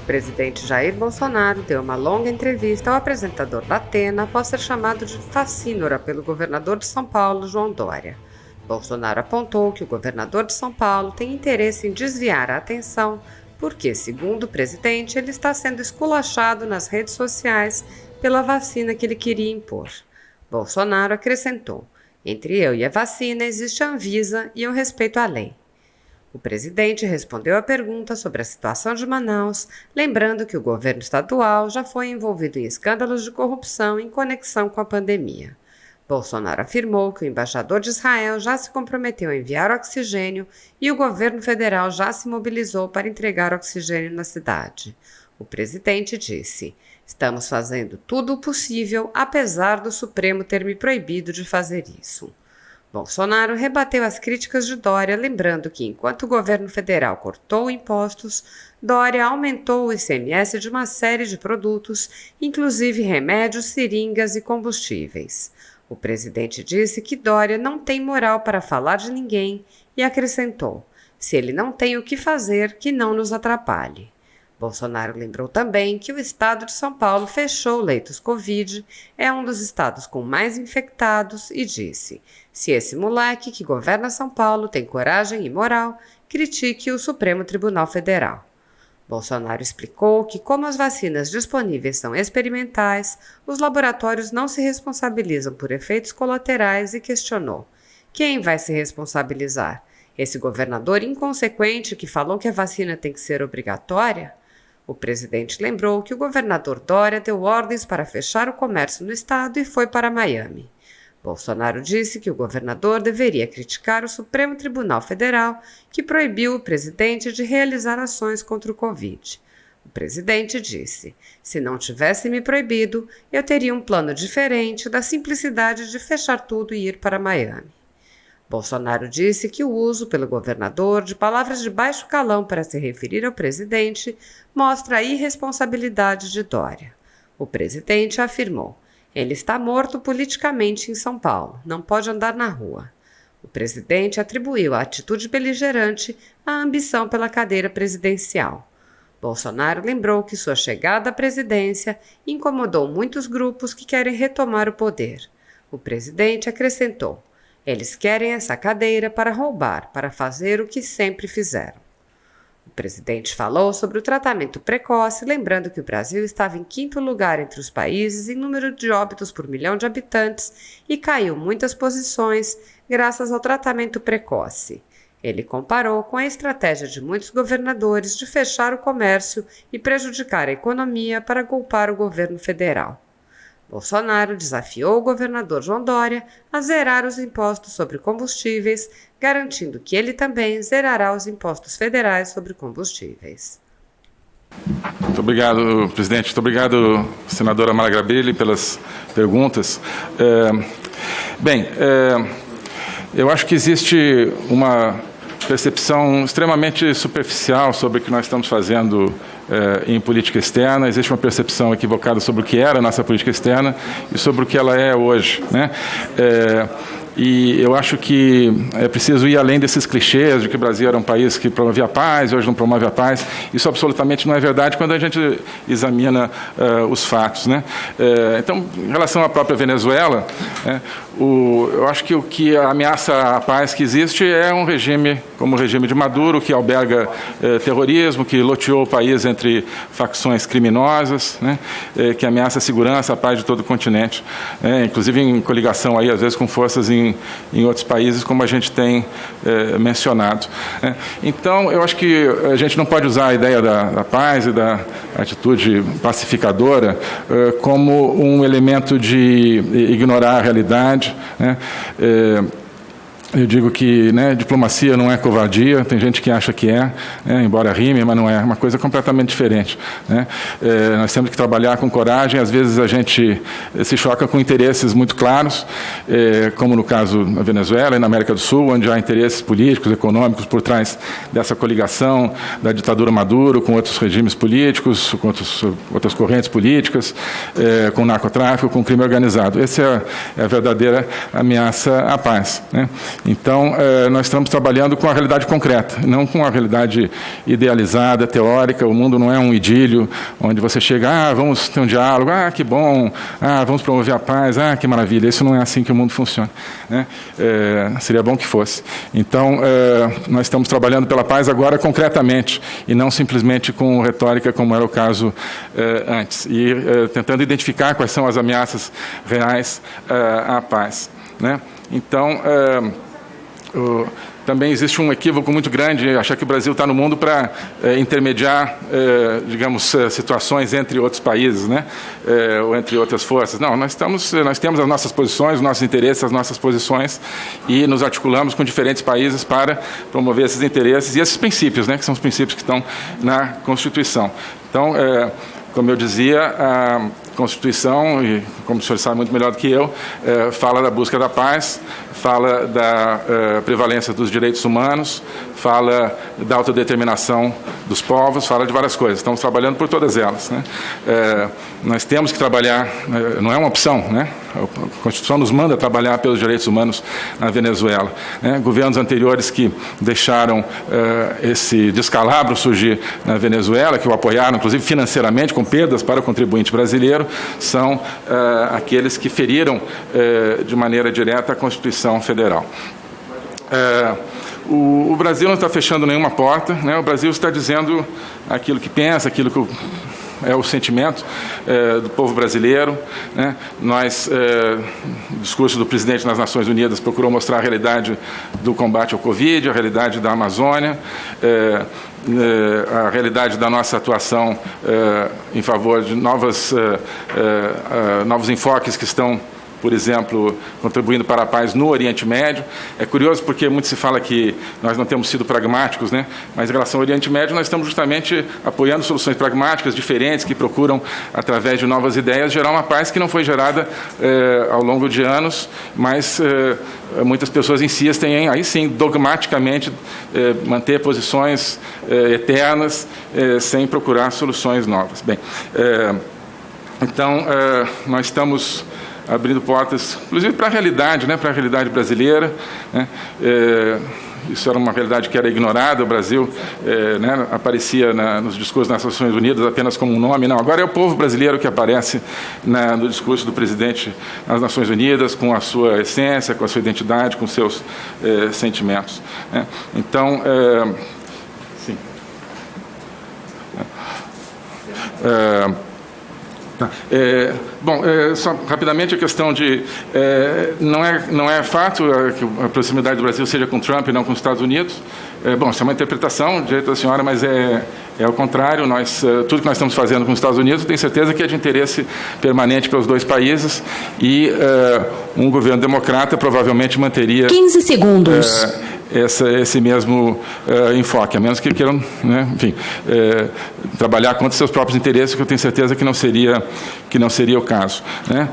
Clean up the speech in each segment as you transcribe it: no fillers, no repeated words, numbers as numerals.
presidente Jair Bolsonaro deu uma longa entrevista ao apresentador da Atena após ser chamado de facínora pelo governador de São Paulo, João Dória. Bolsonaro apontou que o governador de São Paulo tem interesse em desviar a atenção porque, segundo o presidente, ele está sendo esculachado nas redes sociais pela vacina que ele queria impor. Bolsonaro acrescentou: entre eu e a vacina existe a Anvisa e eu respeito a lei. O presidente respondeu à pergunta sobre a situação de Manaus, lembrando que o governo estadual já foi envolvido em escândalos de corrupção em conexão com a pandemia. Bolsonaro afirmou que o embaixador de Israel já se comprometeu a enviar oxigênio e o governo federal já se mobilizou para entregar oxigênio na cidade. O presidente disse: estamos fazendo tudo o possível, apesar do Supremo ter me proibido de fazer isso. Bolsonaro rebateu as críticas de Dória, lembrando que, enquanto o governo federal cortou impostos, Dória aumentou o ICMS de uma série de produtos, inclusive remédios, seringas e combustíveis. O presidente disse que Dória não tem moral para falar de ninguém e acrescentou: se ele não tem o que fazer, que não nos atrapalhe. Bolsonaro lembrou também que o estado de São Paulo fechou leitos Covid, é um dos estados com mais infectados, e disse: se esse moleque que governa São Paulo tem coragem e moral, critique o Supremo Tribunal Federal. Bolsonaro explicou que, como as vacinas disponíveis são experimentais, os laboratórios não se responsabilizam por efeitos colaterais e questionou: quem vai se responsabilizar? Esse governador inconsequente que falou que a vacina tem que ser obrigatória? O presidente lembrou que o governador Dória deu ordens para fechar o comércio no estado e foi para Miami. Bolsonaro disse que o governador deveria criticar o Supremo Tribunal Federal, que proibiu o presidente de realizar ações contra o Covid. O presidente disse: se não tivesse me proibido, eu teria um plano diferente da simplicidade de fechar tudo e ir para Miami. Bolsonaro disse que o uso pelo governador de palavras de baixo calão para se referir ao presidente mostra a irresponsabilidade de Dória. O presidente afirmou: ele está morto politicamente em São Paulo, não pode andar na rua. O presidente atribuiu a atitude beligerante à ambição pela cadeira presidencial. Bolsonaro lembrou que sua chegada à presidência incomodou muitos grupos que querem retomar o poder. O presidente acrescentou: eles querem essa cadeira para roubar, para fazer o que sempre fizeram. O presidente falou sobre o tratamento precoce, lembrando que o Brasil estava em 5º lugar entre os países em número de óbitos por milhão de habitantes e caiu muitas posições graças ao tratamento precoce. Ele comparou com a estratégia de muitos governadores de fechar o comércio e prejudicar a economia para culpar o governo federal. Bolsonaro desafiou o governador João Dória a zerar os impostos sobre combustíveis, garantindo que ele também zerará os impostos federais sobre combustíveis. Muito obrigado, presidente. Muito obrigado, senadora Mara Gabrilli, pelas perguntas. Eu acho que existe uma percepção extremamente superficial sobre o que nós estamos fazendo em política externa. Existe uma percepção equivocada sobre o que era a nossa política externa e sobre o que ela é hoje, né? E eu acho que é preciso ir além desses clichês de que o Brasil era um país que promovia a paz e hoje não promove a paz. Isso absolutamente não é verdade quando a gente examina os fatos, né? Então, em relação à própria Venezuela, eu acho que o que ameaça a paz que existe é um regime como o regime de Maduro, que alberga terrorismo, que loteou o país entre facções criminosas, né? Que ameaça a segurança, a paz de todo o continente, inclusive em coligação aí, às vezes com forças em outros países, como a gente tem mencionado. Então, eu acho que a gente não pode usar a ideia da paz e da atitude pacificadora como um elemento de ignorar a realidade, né? Eu digo que, diplomacia não é covardia, tem gente que acha que embora rime, mas não é, uma coisa completamente diferente, né? Nós temos que trabalhar com coragem. Às vezes a gente se choca com interesses muito claros, como no caso da Venezuela e na América do Sul, onde há interesses políticos, econômicos por trás dessa coligação da ditadura Maduro com outros regimes políticos, com outras correntes políticas, com narcotráfico, com crime organizado. Essa é a verdadeira ameaça à paz, né? Então, nós estamos trabalhando com a realidade concreta, não com a realidade idealizada, teórica. O mundo não é um idílio, onde você chega, vamos ter um diálogo, que bom, vamos promover a paz, que maravilha. Isso não é assim que o mundo funciona, né? Seria bom que fosse. Então, nós estamos trabalhando pela paz agora concretamente, e não simplesmente com retórica, como era o caso antes, e tentando identificar quais são as ameaças reais à paz, né? Então, também existe um equívoco muito grande, achar que o Brasil está no mundo para intermediar, digamos, situações entre outros países, né? Ou entre outras forças. Não, nós temos as nossas posições, os nossos interesses, as nossas posições, e nos articulamos com diferentes países para promover esses interesses e esses princípios, né? Que são os princípios que estão na Constituição. Então, como eu dizia, a Constituição, e como o senhor sabe muito melhor do que eu, fala da busca da paz, fala da prevalência dos direitos humanos, fala da autodeterminação dos povos, fala de várias coisas. Estamos trabalhando por todas elas, né? Nós temos que trabalhar, não é uma opção, né? A Constituição nos manda trabalhar pelos direitos humanos na Venezuela, né? Governos anteriores que deixaram esse descalabro surgir na Venezuela, que o apoiaram, inclusive financeiramente, com perdas para o contribuinte brasileiro, são aqueles que feriram de maneira direta a Constituição Federal. O Brasil não está fechando nenhuma porta, né? O Brasil está dizendo aquilo que pensa, aquilo que é o sentimento do povo brasileiro, né? O discurso do presidente nas Nações Unidas procurou mostrar a realidade do combate ao Covid, a realidade da Amazônia, a realidade da nossa atuação em favor de novos enfoques que estão, por exemplo, contribuindo para a paz no Oriente Médio. É curioso porque muito se fala que nós não temos sido pragmáticos, né? Mas em relação ao Oriente Médio, nós estamos justamente apoiando soluções pragmáticas, diferentes, que procuram, através de novas ideias, gerar uma paz que não foi gerada ao longo de anos, mas muitas pessoas insistem em, aí sim, dogmaticamente, manter posições eternas, sem procurar soluções novas. Bem, então, nós estamos abrindo portas, inclusive para a realidade, né, para a realidade brasileira, né? Isso era uma realidade que era ignorada. O Brasil né, aparecia nos discursos das Nações Unidas apenas como um nome. Não, agora é o povo brasileiro que aparece no discurso do presidente nas Nações Unidas, com a sua essência, com a sua identidade, com seus sentimentos, né? Então, sim. Bom, só rapidamente a questão de... não é fato que a proximidade do Brasil seja com Trump e não com os Estados Unidos. Bom, isso é uma interpretação, direito da senhora, mas é ao contrário. Tudo que nós estamos fazendo com os Estados Unidos, eu tenho certeza que é de interesse permanente para os dois países, e um governo democrata provavelmente manteria... 15 segundos. Esse mesmo enfoque, a menos que queiram, né, enfim, trabalhar contra seus próprios interesses, que eu tenho certeza que não seria o caso, né?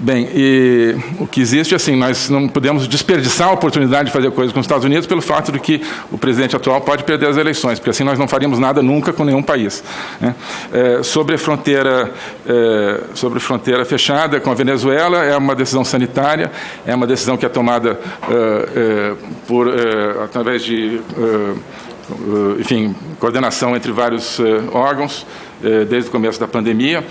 Bem, e o que existe, assim, nós não podemos desperdiçar a oportunidade de fazer coisas com os Estados Unidos pelo fato de que o presidente atual pode perder as eleições, porque assim nós não faríamos nada nunca com nenhum país, né? Sobre fronteira fechada com a Venezuela, é uma decisão sanitária, é uma decisão que é tomada através de, enfim, coordenação entre vários órgãos, desde o começo da pandemia.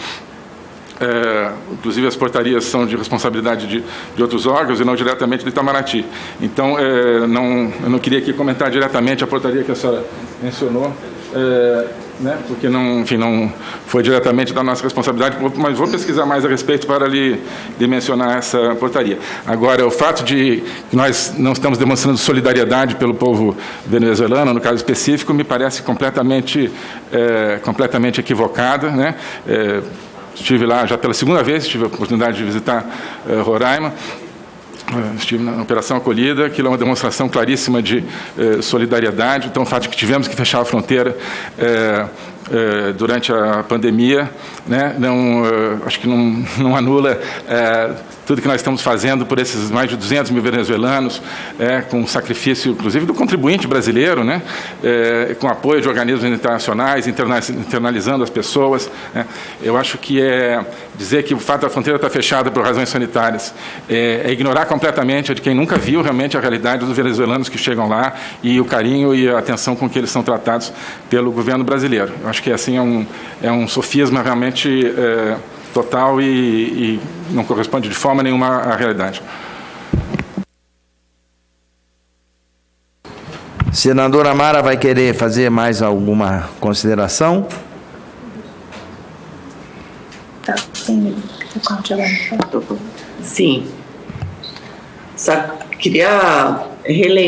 Inclusive as portarias são de responsabilidade de outros órgãos e não diretamente do Itamaraty. Então, eu não queria aqui comentar diretamente a portaria que a senhora mencionou, né, porque não foi diretamente da nossa responsabilidade, mas vou pesquisar mais a respeito para lhe mencionar essa portaria. Agora, o fato de que nós não estamos demonstrando solidariedade pelo povo venezuelano, no caso específico, me parece completamente equivocada, né? Estive lá já pela segunda vez, tive a oportunidade de visitar Roraima, estive na Operação Acolhida, aquilo é uma demonstração claríssima de solidariedade. Então, o fato de que tivemos que fechar a fronteira durante a pandemia, né? Acho que não anula tudo que nós estamos fazendo por esses mais de 200 mil venezuelanos, com sacrifício, inclusive, do contribuinte brasileiro, né? Com apoio de organismos internacionais, internalizando as pessoas. Né? Eu acho que dizer que o fato da fronteira estar fechada por razões sanitárias é ignorar completamente de quem nunca viu realmente a realidade dos venezuelanos que chegam lá e o carinho e a atenção com que eles são tratados pelo governo brasileiro. Eu acho que assim é um sofisma realmente total e não corresponde de forma nenhuma à realidade. Senadora Mara vai querer fazer mais alguma consideração? Tá, sim. Sim. Só queria relembrar